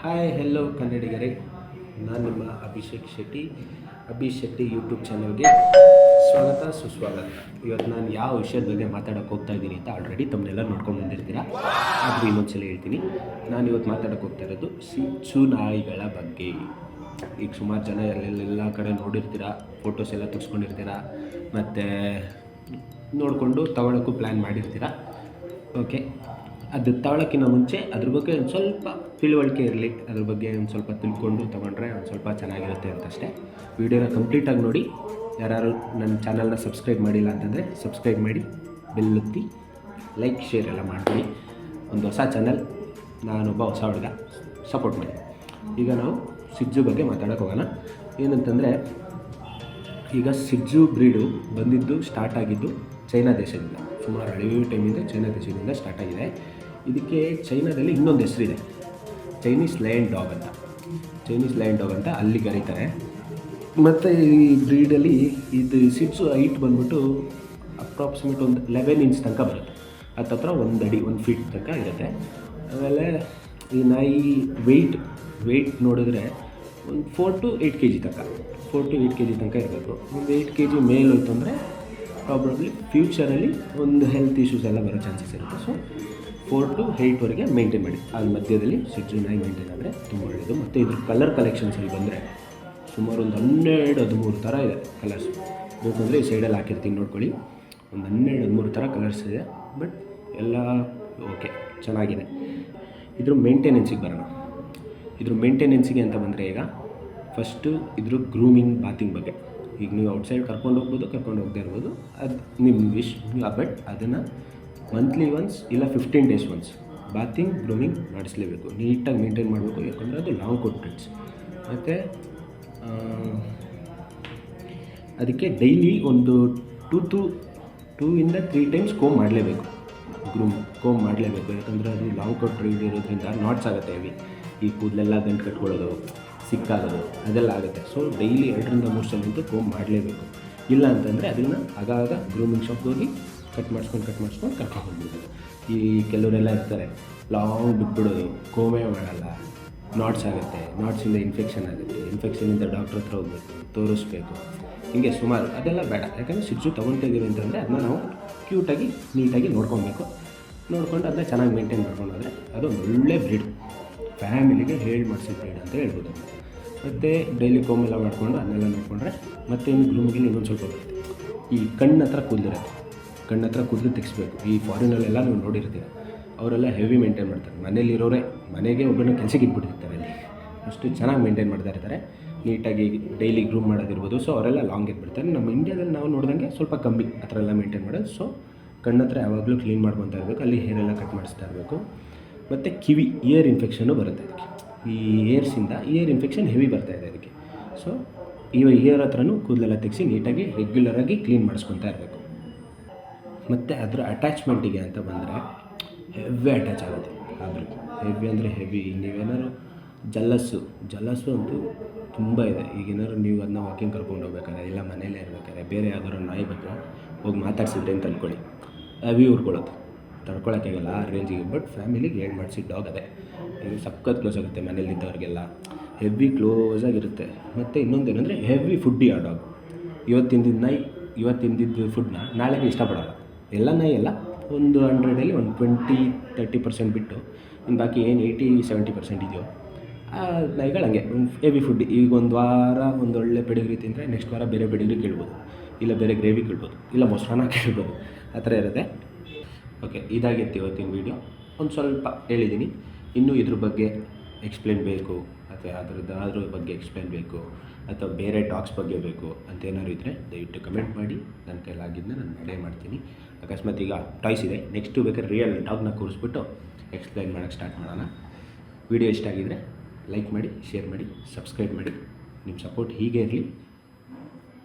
Hi hello ಕನ್ನಡಿಗರೇ, ನಾನು ನಿಮ್ಮ Abhishek Shetty YouTube ಚಾನಲ್ಗೆ ಸ್ವಾಗತ ಸುಸ್ವಾಗತ. ಇವತ್ತು ನಾನು ಯಾವ ವಿಷಯದ ಬಗ್ಗೆ ಮಾತಾಡೋಕ್ಕೆ ಹೋಗ್ತಾ ಇದ್ದೀನಿ ಅಂತ ಆಲ್ರೆಡಿ ತಮ್ಮನ್ನೆಲ್ಲ ನೋಡ್ಕೊಂಡು ಬಂದಿರ್ತೀರ. ಆದರೂ ಇನ್ನೊಂದ್ಸಲ ಹೇಳ್ತೀನಿ. ನಾನು ಇವತ್ತು ಮಾತಾಡೋಕ್ಕೆ ಹೋಗ್ತಾ ಇರೋದು ಶಿಟ್ಸು ನಾಯಿಗಳ ಬಗ್ಗೆ. ಈಗ ಸುಮಾರು ಜನ ಎಲ್ಲ ಕಡೆ ನೋಡಿರ್ತೀರ, ಫೋಟೋಸ್ ಎಲ್ಲ ತೆಗೆಸ್ಕೊಂಡಿರ್ತೀರ, ಮತ್ತು ನೋಡಿಕೊಂಡು ತಗೊಳ್ಳೋಕ್ಕೂ ಪ್ಲ್ಯಾನ್ ಮಾಡಿರ್ತೀರ. ಓಕೆ, ಅದು ತಗೊಳ್ಳೋಕ್ಕಿಂತ ಮುಂಚೆ ಅದ್ರ ಬಗ್ಗೆ ಒಂದು ಸ್ವಲ್ಪ ತಿಳುವಳಿಕೆ ಇರಲಿ, ಅದ್ರ ಬಗ್ಗೆ ಒಂದು ಸ್ವಲ್ಪ ತಿಳ್ಕೊಂಡು ತೊಗೊಂಡ್ರೆ ಒಂದು ಸ್ವಲ್ಪ ಚೆನ್ನಾಗಿರುತ್ತೆ ಅಂತಷ್ಟೇ. ವೀಡಿಯೋನ ಕಂಪ್ಲೀಟಾಗಿ ನೋಡಿ. ಯಾರು ನನ್ನ ಚಾನಲ್ನ ಸಬ್ಸ್ಕ್ರೈಬ್ ಮಾಡಿಲ್ಲ ಅಂತಂದರೆ ಸಬ್ಸ್ಕ್ರೈಬ್ ಮಾಡಿ, ಬೆಲ್ ಒತ್ತಿ, ಲೈಕ್ ಶೇರ್ ಎಲ್ಲ ಮಾಡ್ತೀನಿ. ಒಂದು ಹೊಸ ಚಾನಲ್, ನಾನೊಬ್ಬ ಹೊಸ ಹುಡುಗ, ಸಪೋರ್ಟ್ ಮಾಡಿ. ಈಗ ನಾವು ಶಿಟ್ಸು ಬಗ್ಗೆ ಮಾತಾಡೋಕೆ ಹೋಗೋಣ. ಏನಂತಂದರೆ, ಈಗ ಶಿಟ್ಸು ಬ್ರೀಡು ಸ್ಟಾರ್ಟ್ ಆಗಿದ್ದು ಚೈನಾ ದೇಶದಿಂದ. ಸುಮಾರು ಹಳೆಯ ಟೈಮಿಂದ ಚೈನಾ ದೇಶದಿಂದ ಸ್ಟಾರ್ಟ್ ಆಗಿದೆ. ಇದಕ್ಕೆ ಚೈನಾದಲ್ಲಿ ಇನ್ನೊಂದು ಹೆಸರಿದೆ, ಚೈನೀಸ್ ಲಯನ್ ಡಾಗ್ ಅಂತ ಅಲ್ಲಿ ಕರೀತಾರೆ. ಮತ್ತು ಈ ಬ್ರೀಡಲ್ಲಿ ಇದು ಶಿಟ್ಸು ಹೈಟ್ ಬಂದ್ಬಿಟ್ಟು ಅಪ್ರಾಕ್ಸಿಮೇಟ್ ಒಂದು 11 ಇಂಚ್ ತನಕ ಬರುತ್ತೆ. ಹತ್ತತ್ರ 1 ಅಡಿ 1 ಫೀಟ್ ತನಕ ಇರುತ್ತೆ. ಆಮೇಲೆ ಈ ನಾಯಿ ವೆಯ್ಟ್ ನೋಡಿದ್ರೆ ಒಂದು 4 to 8 kg ತನಕ ಇರಬೇಕು. ಒಂದು 8 kg ಮೇಲೆ ಹೋಯ್ತು ಅಂದರೆ ಪ್ರಾಬಬ್ಲಿ ಫ್ಯೂಚರಲ್ಲಿ ಒಂದು ಹೆಲ್ತ್ ಇಶ್ಯೂಸ್ ಎಲ್ಲ ಬರೋ ಚಾನ್ಸಸ್ ಇರುತ್ತೆ. ಸೊ 4 to 8ವರೆಗೆ ಮೇಂಟೈನ್ ಮಾಡಿ. ಅಲ್ಲಿ ಮಧ್ಯದಲ್ಲಿ ಶಿಟ್ಸು ನಾಯಿ ಮೇಂಟೈನ್ ಆದರೆ ತುಂಬ ಒಳ್ಳೆಯದು. ಮತ್ತು ಇದ್ರ ಕಲರ್ ಕಲೆಕ್ಷನ್ಸಲ್ಲಿ ಬಂದರೆ ಸುಮಾರು ಒಂದು 12-13 ಥರ ಇದೆ ಕಲರ್ಸ್. ಬೇಕಂದರೆ ಈ ಸೈಡಲ್ಲಿ ಹಾಕಿರ್ತೀನಿ, ನೋಡ್ಕೊಳ್ಳಿ. ಒಂದು 12-13 ಥರ ಕಲರ್ಸ್ ಇದೆ. ಬಟ್ ಎಲ್ಲ ಓಕೆ, ಚೆನ್ನಾಗಿದೆ. ಇದ್ರ ಮೇಂಟೆನೆನ್ಸಿಗೆ ಬರೋಣ. ಮೇಂಟೆನೆನ್ಸಿಗೆ ಅಂತ ಬಂದರೆ, ಈಗ ಫಸ್ಟು ಇದ್ರ ಗ್ರೂಮಿಂಗ್, ಬಾತಿಂಗ್ ಬಗ್ಗೆ. ಈಗ ನೀವು ಔಟ್ಸೈಡ್ ಕರ್ಕೊಂಡು ಹೋಗ್ಬೋದು, ಕರ್ಕೊಂಡು ಹೋಗದೇ ಇರ್ಬೋದು, ಅದು ನಿಮ್ಮ ವಿಶ್. ಬಟ್ ಅದನ್ನು ಮಂತ್ಲಿ ಒನ್ಸ್ ಇಲ್ಲ 15 days ಒನ್ಸ್ ಬಾತಿಂಗ್, ಗ್ರೂಮಿಂಗ್ ಮಾಡಿಸಲೇಬೇಕು. ನೀಟಾಗಿ ಮೇಂಟೈನ್ ಮಾಡಬೇಕು, ಯಾಕಂದರೆ ಅದು ಲಾಂಗ್ ಕೋಟ್ ಬ್ರೀಡ್ಸ್. ಮತ್ತು ಅದಕ್ಕೆ ಡೈಲಿ ಒಂದು 2 ಇಂದ 3 times ಕೋಮ್ ಮಾಡಲೇಬೇಕು. ಕೋಮ್ ಮಾಡಲೇಬೇಕು, ಯಾಕಂದರೆ ಅದು ಲಾಂಗ್ ಕೋಟ್ ಬ್ರೀಡ್ ಇರೋದ್ರಿಂದ ನಾಟ್ಸ್ ಆಗುತ್ತೆ. ಹೆವಿ ಈ ಕೂದಲೆಲ್ಲ ಗಂಟು ಕಟ್ಕೊಳ್ಳೋದು, ಸಿಕ್ಕಾಗೋದು ಅದೆಲ್ಲ ಆಗುತ್ತೆ. ಸೊ ಡೈಲಿ 2-3 ಸಲ ಅಂತೂ ಕೋಮ್ ಮಾಡಲೇಬೇಕು. ಇಲ್ಲ ಅಂತಂದರೆ ಅದನ್ನು ಆಗಾಗ ಗ್ರೂಮಿಂಗ್ ಶಾಪ್ಗೆ ಹೋಗಿ ಕಟ್ ಮಾಡಿಸ್ಕೊಂಡು ಕರ್ಕೊಂಡು ಹೋಗ್ಬಿಡೋದು. ಈ ಕೆಲವರೆಲ್ಲ ಇರ್ತಾರೆ, ಲಾಂಗ್ ಬಿಟ್ಬಿಡೋದು, ಕೋಮೇ ಮಾಡಲ್ಲ, ನಾಟ್ಸ್ ಆಗುತ್ತೆ, ನಾಟ್ಸಿಂದ ಇನ್ಫೆಕ್ಷನಿಂದ ಡಾಕ್ಟ್ರ್ ಹತ್ರ ಹೋಗ್ಬೇಕು, ತೋರಿಸ್ಬೇಕು, ಹೀಗೆ ಸುಮಾರು. ಅದೆಲ್ಲ ಬೇಡ. ಯಾಕಂದರೆ ಶಿಟ್ಸು ತೊಗೊಳ್ತಿದ್ದೀವಿ ಅಂತಂದರೆ ಅದನ್ನ ನಾವು ಕ್ಯೂಟಾಗಿ ನೀಟಾಗಿ ನೋಡ್ಕೊಬೇಕು. ನೋಡ್ಕೊಂಡು ಅದನ್ನ ಚೆನ್ನಾಗಿ ಮೇಂಟೈನ್ ಮಾಡ್ಕೊಂಡು ಹೋದರೆ ಅದು ಒಂದು ಒಳ್ಳೆ ಬ್ರೀಡ್, ಫ್ಯಾಮಿಲಿಗೆ ಮಾಡಿಸಿದ ಬ್ರೀಡ್ ಅಂತ ಹೇಳ್ಬೋದು. ಮತ್ತು ಡೈಲಿ ಕೋಮೆಲ್ಲ ಮಾಡಿಕೊಂಡು ಅದನ್ನೆಲ್ಲ ನೋಡಿಕೊಂಡ್ರೆ ಮತ್ತೆ ಇನ್ನು ಗ್ರೂಮಿಗೆ ಇನ್ನೊಂದು ಸ್ವಲ್ಪ ಬರುತ್ತೆ. ಈ ಕಣ್ಣು ಹತ್ರ ಕೂದಲು ತೆಗಿಸ್ಬೇಕು. ಈ ಫಾರಿನಲ್ಲೆಲ್ಲ ನೀವು ನೋಡಿರ್ತೀರ, ಅವರೆಲ್ಲ ಹೆವಿ ಮೇಂಟೈನ್ ಮಾಡ್ತಾರೆ. ಮನೇಲಿರೋರೇ ಮನೆಗೆ ಒಬ್ಬರನ್ನ ಕೆಲಸಕ್ಕೆ ಇಟ್ಬಿಟ್ಟಿರ್ತಾರೆ. ಅಲ್ಲಿ ಅಷ್ಟು ಚೆನ್ನಾಗಿ ಮೇಂಟೈನ್ ಮಾಡ್ತಾ ಇರ್ತಾರೆ, ನೀಟಾಗಿ ಡೈಲಿ ಗ್ರೂಮ್ ಮಾಡೋದಿರ್ಬೋದು. ಸೊ ಅವರೆಲ್ಲ ಲಾಂಗ್ ಇಟ್ಬಿಡ್ತಾರೆ. ನಮ್ಮ ಇಂಡಿಯಾದಲ್ಲಿ ನಾವು ನೋಡಿದಂಗೆ ಸ್ವಲ್ಪ ಕಮ್ಮಿ ಆ ಥರ ಎಲ್ಲ ಮೇಂಟೈನ್ ಮಾಡೋದು. ಸೊ ಕಣ್ಣತ್ರ ಯಾವಾಗಲೂ ಕ್ಲೀನ್ ಮಾಡ್ಕೊತಾ ಇರಬೇಕು, ಅಲ್ಲಿ ಹೇರೆಲ್ಲ ಕಟ್ ಮಾಡಿಸ್ತಾ ಇರಬೇಕು. ಮತ್ತು ಇಯರ್ ಇನ್ಫೆಕ್ಷನ್ನು ಬರುತ್ತೆ ಅದಕ್ಕೆ. ಈ ಇಯರ್ ಇನ್ಫೆಕ್ಷನ್ ಹೆವಿ ಬರ್ತಾಯಿದೆ ಅದಕ್ಕೆ. ಸೊ ಇಯರ್ ಹತ್ರನೂ ಕೂದಲೆಲ್ಲ ತೆಗೆಸಿ ನೀಟಾಗಿ ರೆಗ್ಯುಲರಾಗಿ ಕ್ಲೀನ್ ಮಾಡಿಸ್ಕೊತಾ ಇರಬೇಕು. ಮತ್ತು ಅದರ ಅಟ್ಯಾಚ್ಮೆಂಟಿಗೆ ಅಂತ ಬಂದರೆ ಹೆವಿ ಅಟ್ಯಾಚ್ ಆಗುತ್ತೆ. ಆದರೂ ಹೆವಿ ಅಂದರೆ ಹೆವಿ. ನೀವೇನಾದ್ರು ಜಲಸ್ಸು ಅಂತೂ ತುಂಬ ಇದೆ. ಈಗೇನಾದ್ರು ನೀವು ಅದನ್ನ ವಾಕಿಂಗ್ ಕರ್ಕೊಂಡು ಹೋಗ್ಬೇಕಾದ್ರೆ, ಇಲ್ಲ ಮನೇಲೇ ಇರ್ಬೇಕಾದ್ರೆ, ಬೇರೆ ಯಾವ್ದಾದ್ರು ನಾಯಿ ಬಗ್ಗೆ ಹೋಗಿ ಮಾತಾಡ್ಸಿದ್ರೆ ಅಂತ ಅಂದ್ಕೊಳ್ಳಿ, ಹೆವಿ ಉರ್ಕೊಳ್ಳೋದು, ತಡ್ಕೊಳಕ್ಕಾಗಲ್ಲ ಆ ರೇಂಜಿಗೆ. ಬಟ್ ಫ್ಯಾಮಿಲಿಗೆ ಮಾಡಿಸಿದ ಡಾಗ್ ಅದೇ. ಈಗ ಸಖತ್ ಕ್ಲೋಸ್ ಆಗುತ್ತೆ ಮನೇಲಿದ್ದವ್ರಿಗೆಲ್ಲ, ಹೆವಿ ಕ್ಲೋಸಾಗಿರುತ್ತೆ. ಮತ್ತು ಇನ್ನೊಂದೇನೆಂದರೆ ಹೆವಿ ಫುಡ್ಡಿ ಆ ಡಾಗ್. ಇವತ್ತಿಂದಿದ್ದು ಫುಡ್ನ ನಾಳೆಗೆ ಇಷ್ಟಪಡೋಲ್ಲ. ಎಲ್ಲ ನಾಯಿ ಅಲ್ಲ, ಒಂದು 100ರಲ್ಲಿ ಒಂದು 20-30% ಬಿಟ್ಟು ಇನ್ನು ಬಾಕಿ ಏನು 80-70% ಇದೆಯೋ ಆ ನಾಯಿಗಳು ಹಂಗೆ ಹೆವಿ ಫುಡ್. ಈಗ ಒಂದು ವಾರ ಒಂದೊಳ್ಳೆ ಪೆಡಿಗ್ರಿ ತಿಂದರೆ ನೆಕ್ಸ್ಟ್ ವಾರ ಬೇರೆ ಪೆಡಿಗ್ರಿ ಕೇಳ್ಬೋದು, ಇಲ್ಲ ಬೇರೆ ಗ್ರೇವಿ ಕೇಳ್ಬೋದು, ಇಲ್ಲ ಮೊಸರನ್ನ ಕೇಳ್ಬೋದು, ಆ ಥರ ಇರುತ್ತೆ. ಓಕೆ, ಇದಾಗಿತ್ತು ಇವತ್ತಿನ ವೀಡಿಯೋ. ಒಂದು ಸ್ವಲ್ಪ ಹೇಳಿದ್ದೀನಿ. ಇನ್ನೂ ಇದ್ರ ಬಗ್ಗೆ ಎಕ್ಸ್ಪ್ಲೇನ್ ಬೇಕು, ಅಥವಾ ಅದ್ರ ಬಗ್ಗೆ ಎಕ್ಸ್ಪ್ಲೇನ್ ಬೇಕು, ಅಥವಾ ಬೇರೆ ಟಾಕ್ಸ್ ಬಗ್ಗೆ ಬೇಕು ಅಂತ ಏನಾದ್ರು ಇದ್ದರೆ ದಯವಿಟ್ಟು ಕಮೆಂಟ್ ಮಾಡಿ. ನನ್ನ ಕೈಲಾಗಿದ್ದನ್ನ ನಾನು ಮಾಡೇ ಮಾಡ್ತೀನಿ. ಅಕಸ್ಮಾತ್ ಈಗ ಟಾಯ್ಸ್ ಇದೆ, ನೆಕ್ಸ್ಟು ಬೇಕಾದ್ರೆ ರಿಯಲ್ ಡಾಗ್ನ ಕೂರಿಸ್ಬಿಟ್ಟು ಎಕ್ಸ್ಪ್ಲೈನ್ ಮಾಡೋಕ್ಕೆ ಸ್ಟಾರ್ಟ್ ಮಾಡೋಣ. ವಿಡಿಯೋ ಇಷ್ಟ ಆಗಿದ್ದರೆ ಲೈಕ್ ಮಾಡಿ, ಶೇರ್ ಮಾಡಿ, ಸಬ್ಸ್ಕ್ರೈಬ್ ಮಾಡಿ. ನಿಮ್ಮ ಸಪೋರ್ಟ್ ಹೀಗೆ ಇರಲಿ.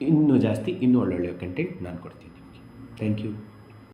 ಇನ್ನೂ ಜಾಸ್ತಿ, ಇನ್ನೂ ಒಳ್ಳೊಳ್ಳೆ ಕಂಟೆಂಟ್ ನಾನು ಕೊಡ್ತೀನಿ ನಿಮಗೆ. Thank you.